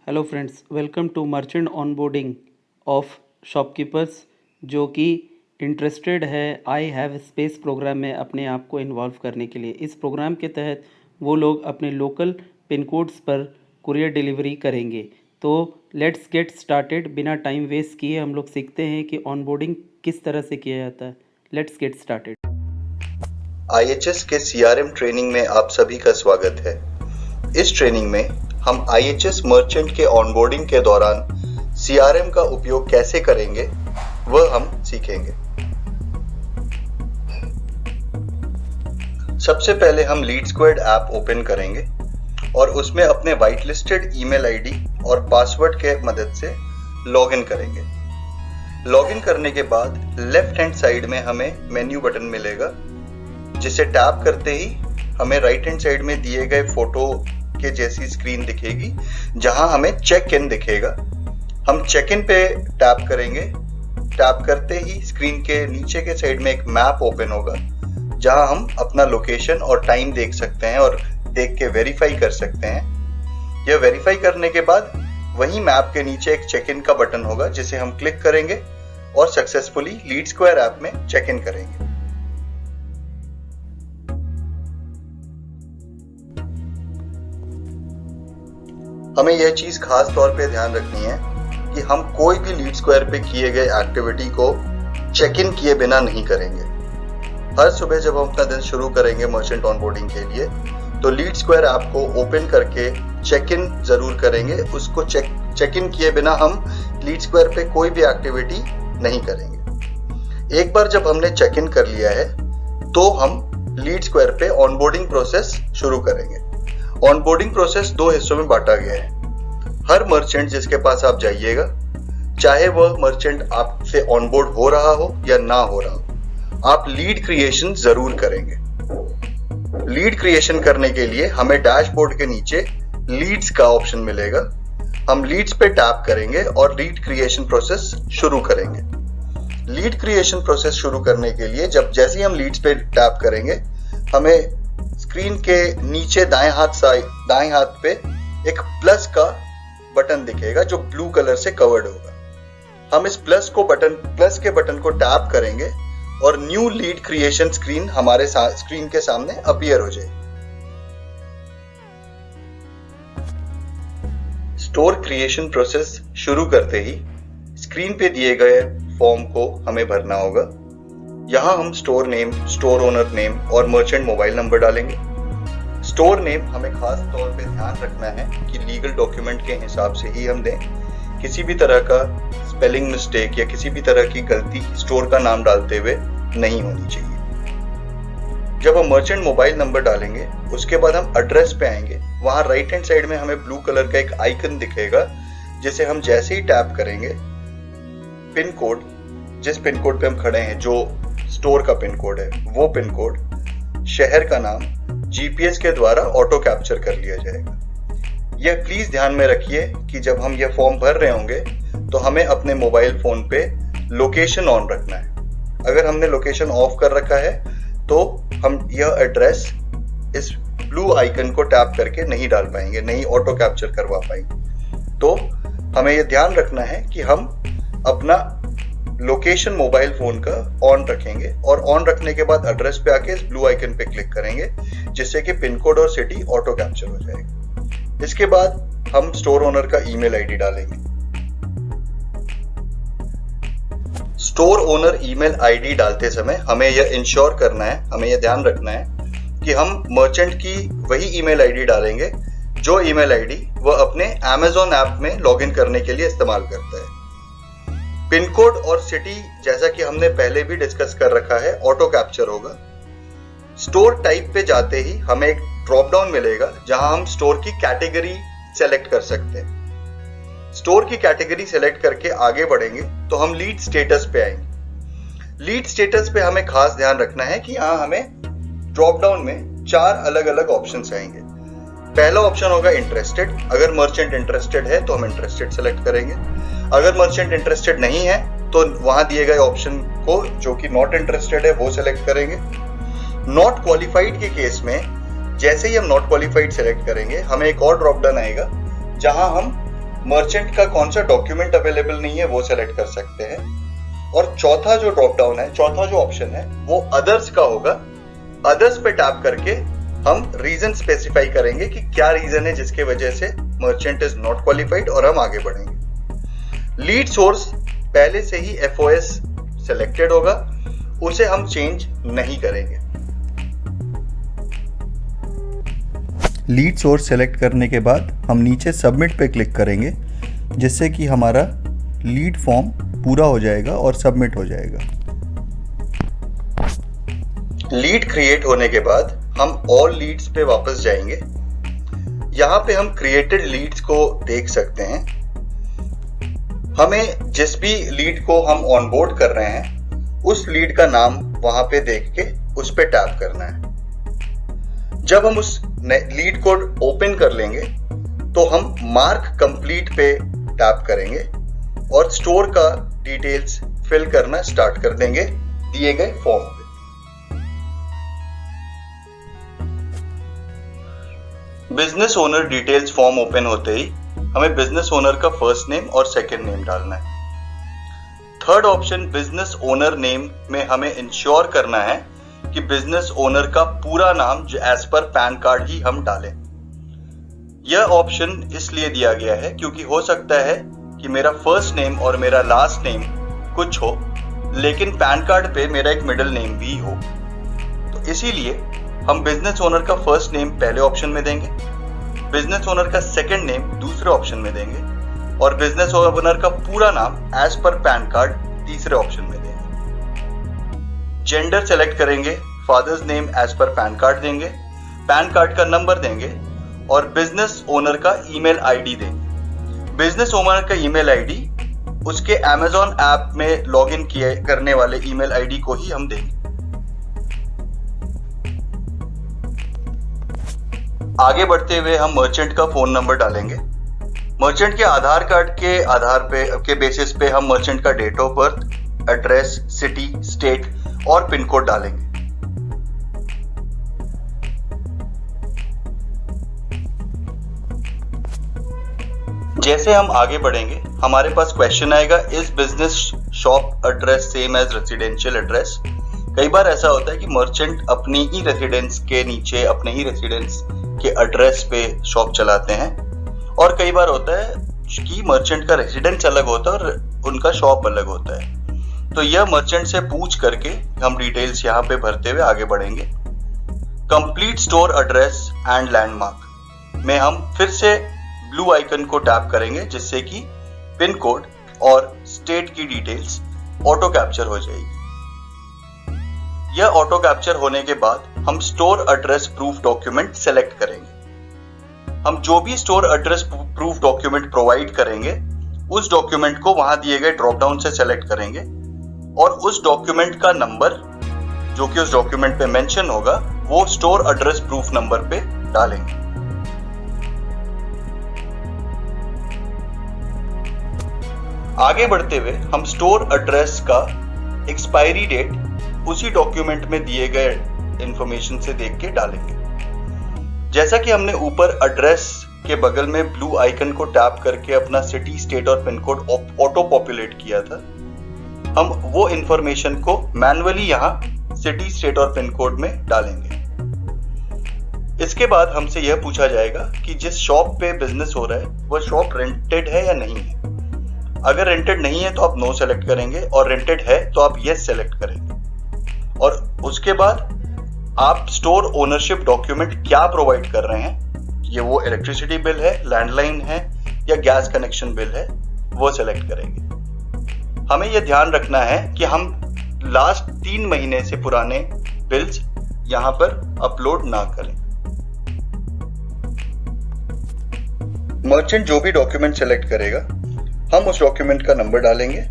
Hello friends, welcome to merchant onboarding of shopkeepers जो कि interested है आई हैव स्पेस प्रोग्राम में अपने आप को इन्वॉल्व करने के लिए। इस प्रोग्राम के तहत वो लोग अपने लोकल पिन कोड्स पर कुरियर डिलीवरी करेंगे। तो लेट्स गेट स्टार्टेड। बिना टाइम वेस्ट किए हम लोग सीखते हैं कि ऑनबोर्डिंग किस तरह से किया जाता है। Let's get started. IHS के CRM ट्रेनिंग में आप सभी का स्वागत है। इस ट्रेनिंग में हम IHS मर्चेंट के ऑनबोर्डिंग के दौरान CRM का उपयोग कैसे करेंगे वह हम सीखेंगे। सबसे पहले हम लीड स्क्वाड ऐप ओपन करेंगे और उसमें अपने वाइट लिस्टेड ईमेल आईडी और पासवर्ड के मदद से लॉगिन करेंगे। लॉगिन करने के बाद लेफ्ट हैंड साइड में हमें मेन्यू बटन मिलेगा, जिसे टैप करते ही हमें राइट हैंड साइड में दिए गए फोटो के जैसी स्क्रीन दिखेगी, जहां हमें चेक इन दिखेगा। हम चेक इन पे टैप करेंगे। टैप करते ही स्क्रीन के नीचे के साइड में एक मैप ओपन होगा, जहां हम अपना लोकेशन और टाइम देख सकते हैं और देख के वेरीफाई कर सकते हैं। यह वेरीफाई करने के बाद वही मैप के नीचे एक चेक इन का बटन होगा, जिसे हम क्लिक करेंगे और सक्सेसफुली लीड स्क्वायर ऐप में चेक इन करेंगे। हमें यह चीज खास तौर पे ध्यान रखनी है कि हम कोई भी लीड स्क्वायर पे किए गए एक्टिविटी को चेक इन किए बिना नहीं करेंगे। हर सुबह जब हम अपना दिन शुरू करेंगे मर्चेंट ऑनबोर्डिंग के लिए, तो लीड स्क्वायर ऐप को ओपन करके चेक इन जरूर करेंगे। उसको चेक इन किए बिना हम लीड स्क्वायर पे कोई भी एक्टिविटी नहीं करेंगे। एक बार जब हमने चेक इन कर लिया है, तो हम लीड स्क्वायर पे ऑनबोर्डिंग प्रोसेस शुरू करेंगे। ऑनबोर्डिंग प्रोसेस दो हिस्सों में बांटा गया है। हर मर्चेंट जिसके पास आप जाइएगा, चाहे वह मर्चेंट आपसे ऑनबोर्ड हो रहा हो या ना हो रहा हो, आप लीड क्रिएशन जरूर करेंगे। लीड क्रिएशन करने के लिए हमें डैशबोर्ड के नीचे लीड्स का ऑप्शन मिलेगा। हम लीड्स पे टैप करेंगे और लीड क्रिएशन प्रोसेस शुरू करेंगे। लीड क्रिएशन प्रोसेस शुरू करने के लिए जैसे ही हम लीड्स पे टैप करेंगे, हमें स्क्रीन के नीचे दाएं हाथ पे एक प्लस का बटन दिखेगा, जो ब्लू कलर से कवर्ड होगा। हम इस प्लस के बटन को टैप करेंगे और न्यू लीड क्रिएशन स्क्रीन हमारे स्क्रीन के सामने अपीयर हो जाएगी। स्टोर क्रिएशन प्रोसेस शुरू करते ही स्क्रीन पे दिए गए फॉर्म को हमें भरना होगा। यहां हम store name, store owner name और मर्चेंट मोबाइल नंबर डालेंगे। स्टोर नेम हमें खास तौर पे ध्यान रखना है कि लीगल डॉक्यूमेंट के हिसाब से ही हम दें। किसी भी तरह का स्पेलिंग मिस्टेक या किसी भी तरह की गलती स्टोर का नाम डालते हुए नहीं होनी चाहिए। जब हम मर्चेंट मोबाइल नंबर डालेंगे, उसके बाद हम एड्रेस पे आएंगे। वहां राइट हैंड साइड में हमें ब्लू कलर का एक आइकन दिखेगा, जिसे हम जैसे ही टैप करेंगे, पिन कोड, जिस पिन कोड पे हम खड़े हैं, जो स्टोर का पिन कोड है, वो पिन कोड, शहर का नाम GPS के द्वारा ऑटो कैप्चर कर लिया जाएगा। यह प्लीज ध्यान में रखिए कि जब हम यह फॉर्म भर रहे होंगे, तो हमें अपने मोबाइल फोन पे लोकेशन ऑन रखना है। अगर हमने लोकेशन ऑफ कर रखा है, तो हम यह एड्रेस इस ब्लू आइकन को टैप करके नहीं डाल पाएंगे, नहीं ऑटो कैप्चर करवा पाएंगे। तो हमें यह ध्यान रखना है कि हम अपना लोकेशन मोबाइल फोन का ऑन रखेंगे और ऑन रखने के बाद एड्रेस पे आके इस ब्लू आइकन पे क्लिक करेंगे, जिससे कि पिन कोड और सिटी ऑटो कैप्चर हो जाएगा। इसके बाद हम स्टोर ओनर का ईमेल आईडी डालेंगे। स्टोर ओनर ईमेल आईडी डालते समय हमें यह इंश्योर करना है, हमें यह ध्यान रखना है कि हम मर्चेंट की वही ईमेल आईडी डालेंगे जो ईमेल आईडी वह अपने Amazon ऐप में लॉगिन करने के लिए इस्तेमाल करता है। पिन कोड और सिटी, जैसा कि हमने पहले भी डिस्कस कर रखा है, ऑटो कैप्चर होगा। स्टोर टाइप पे जाते ही हमें एक ड्रॉप डाउन मिलेगा, जहां हम स्टोर की कैटेगरी सेलेक्ट कर सकते हैं। स्टोर की कैटेगरी सेलेक्ट करके आगे बढ़ेंगे तो हम लीड स्टेटस पे आएंगे। लीड स्टेटस पे हमें खास ध्यान रखना है कि यहां हमें ड्रॉप डाउन में 4 अलग अलग ऑप्शंस आएंगे। पहला ऑप्शन होगा इंटरेस्टेड। अगर मर्चेंट इंटरेस्टेड है तो हम इंटरेस्टेड सेलेक्ट करेंगे। अगर मर्चेंट इंटरेस्टेड नहीं है, तो वहां दिए गए ऑप्शन को, जो कि नॉट इंटरेस्टेड है, वो सेलेक्ट करेंगे। नॉट क्वालिफाइड के केस में जैसे ही हम नॉट क्वालिफाइड सेलेक्ट करेंगे, हमें एक और ड्रॉप डाउन आएगा, जहां हम मर्चेंट का कौन सा डॉक्यूमेंट अवेलेबल नहीं है वो सेलेक्ट कर सकते हैं। और चौथा जो ड्रॉप डाउन है, चौथा जो ऑप्शन है वो अदर्स का होगा। अदर्स पे टैप करके हम रीजन स्पेसिफाई करेंगे कि क्या रीजन है जिसके वजह से मर्चेंट इज नॉट क्वालिफाइड, और हम आगे बढ़ेंगे। लीड सोर्स पहले से ही FOS सिलेक्टेड होगा, उसे हम चेंज नहीं करेंगे। लीड सोर्स सेलेक्ट करने के बाद हम नीचे सबमिट पे क्लिक करेंगे, जिससे कि हमारा लीड फॉर्म पूरा हो जाएगा और सबमिट हो जाएगा। लीड क्रिएट होने के बाद हम ऑल लीड्स पे वापस जाएंगे। यहां पे हम क्रिएटेड लीड्स को देख सकते हैं। हमें जिस भी लीड को हम ऑनबोर्ड कर रहे हैं उस लीड का नाम वहां पे देख के उस पे टैप करना है। जब हम उस लीड को ओपन कर लेंगे तो हम मार्क कंप्लीट पे टैप करेंगे और स्टोर का डिटेल्स फिल करना स्टार्ट कर देंगे दिए गए फॉर्म पे। Business owner details form open होते ही हमें बिजनेस ओनर का फर्स्ट नेम और सेकंड नेम डालना है। Third option business owner name में हमें इंश्योर करना है कि बिजनेस ओनर का पूरा नाम जो एज पर पैन कार्ड ही हम डालें। यह ऑप्शन इसलिए दिया गया है क्योंकि हो सकता है कि मेरा फर्स्ट नेम और मेरा लास्ट नेम कुछ हो, लेकिन पैन कार्ड पे मेरा एक मिडिल नेम भी हो। तो इसीलिए हम बिजनेस ओनर का फर्स्ट नेम पहले ऑप्शन में देंगे, बिजनेस ओनर का सेकंड नेम दूसरे ऑप्शन में देंगे और बिजनेस ओनर का पूरा नाम एज पर पैन कार्ड तीसरे ऑप्शन में देंगे। जेंडर सेलेक्ट करेंगे, father's name as per PAN card देंगे, पैन कार्ड का नंबर देंगे और बिजनेस ओनर का ईमेल आईडी देंगे। बिजनेस ओनर का ईमेल आईडी उसके Amazon ऐप में लॉगिन किए करने वाले ईमेल आईडी को ही हम देंगे। आगे बढ़ते हुए हम मर्चेंट का फोन नंबर डालेंगे। मर्चेंट के आधार कार्ड के बेसिस पे हम मर्चेंट का date of birth, address, city, state और पिन कोड डालेंगे। जैसे हम आगे बढ़ेंगे हमारे पास क्वेश्चन आएगा, is business shop address same as residential address. कई बार ऐसा होता है कि मर्चेंट अपनी ही रेसिडेंस के नीचे अपने ही रेसिडेंस के एड्रेस पे शॉप चलाते हैं, और कई बार होता है कि मर्चेंट का रेसिडेंस अलग होता है और उनका शॉप अलग होता है। तो यह मर्चेंट से पूछ करके हम डिटेल्स यहाँ पे भरते हुए आगे बढ़ेंगे। Complete store address and landmark में हम फिर से ब्लू आइकन को टैप करेंगे, जिससे कि पिन कोड और स्टेट की डिटेल्स ऑटो कैप्चर हो जाएगी। यह ऑटो कैप्चर होने के बाद हम store address proof document select करेंगे। हम जो भी store address proof document provide करेंगे उस डॉक्यूमेंट को वहां दिए गए ड्रॉप डाउन से सेलेक्ट करेंगे और उस डॉक्यूमेंट का नंबर जो कि उस डॉक्यूमेंट पे मेंशन होगा वो स्टोर एड्रेस प्रूफ नंबर पे डालेंगे। आगे बढ़ते हुए हम स्टोर एड्रेस का एक्सपायरी डेट उसी डॉक्यूमेंट में दिए गए इंफॉर्मेशन से देख के डालेंगे। जैसा कि हमने ऊपर एड्रेस के बगल में ब्लू आइकन को टैप करके अपना सिटी, स्टेट और पिन कोड ऑटो पॉपुलेट किया था, हम वो इंफॉर्मेशन को मैन्युअली यहां सिटी, स्टेट और पिन कोड में डालेंगे। इसके बाद हमसे यह पूछा जाएगा कि जिस शॉप पे बिजनेस हो रहा है वह शॉप रेंटेड है या नहीं है। अगर रेंटेड नहीं है तो आप नो सेलेक्ट करेंगे और रेंटेड है तो आप यस सेलेक्ट करेंगे। और उसके बाद आप स्टोर ओनरशिप डॉक्यूमेंट क्या प्रोवाइड कर रहे हैं, ये वो इलेक्ट्रिसिटी बिल है, लैंडलाइन है या गैस कनेक्शन बिल है, वो सेलेक्ट करेंगे। हमें यह ध्यान रखना है कि हम लास्ट 3 महीने से पुराने बिल्स यहां पर अपलोड ना करें। मर्चेंट जो भी डॉक्यूमेंट सेलेक्ट करेगा हम उस डॉक्यूमेंट का नंबर डालेंगे।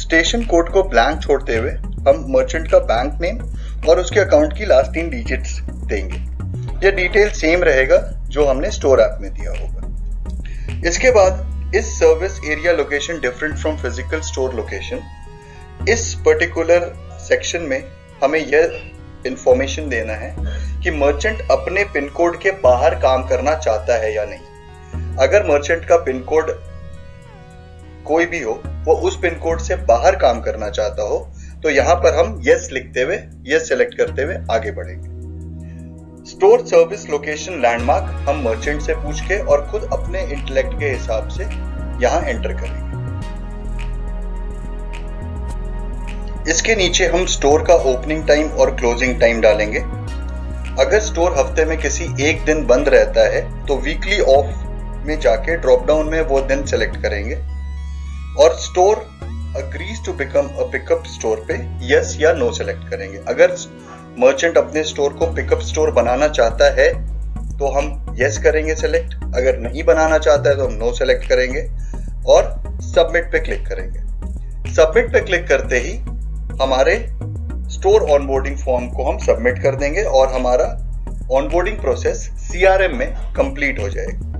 स्टेशन कोड को ब्लैंक छोड़ते हुए हम मर्चेंट का बैंक नेम और उसके अकाउंट की लास्ट 3 डिजिट्स देंगे। यह डिटेल सेम रहेगा जो हमने स्टोर ऐप में दिया होगा। इसके बाद इस service area location different from physical store location, इस पर्टिकुलर सेक्शन में हमें यह इंफॉर्मेशन देना है कि मर्चेंट अपने पिन कोड के बाहर काम करना चाहता है या नहीं। अगर मर्चेंट का पिन कोड कोई भी हो वो उस पिन कोड से बाहर काम करना चाहता हो, तो यहाँ पर हम यस लिखते हुए, यस सेलेक्ट करते हुए आगे बढ़ेंगे। स्टोर सर्विस लोकेशन लैंडमार्क हम मर्चेंट से पूछ के और खुद अपने इंटेलेक्ट के हिसाब से यहाँ एंटर करेंगे। इसके नीचे हम स्टोर का ओपनिंग टाइम और क्लोजिंग टाइम डालेंगे। अगर स्टोर हफ्ते में किसी एक दिन बंद रहता है तो वीकली ऑफ में जाके ड्रॉप डाउन में वो दिन सेलेक्ट करेंगे और store agrees to become a pickup store पे यस या नो सेलेक्ट करेंगे। अगर मर्चेंट अपने स्टोर को पिकअप स्टोर बनाना चाहता है तो हम यस करेंगे सेलेक्ट, अगर नहीं बनाना चाहता है तो हम नो सेलेक्ट करेंगे और सबमिट पे क्लिक करेंगे। सबमिट पे क्लिक करते ही हमारे स्टोर ऑनबोर्डिंग फॉर्म को हम सबमिट कर देंगे और हमारा ऑनबोर्डिंग प्रोसेस CRM में कंप्लीट हो जाएगा।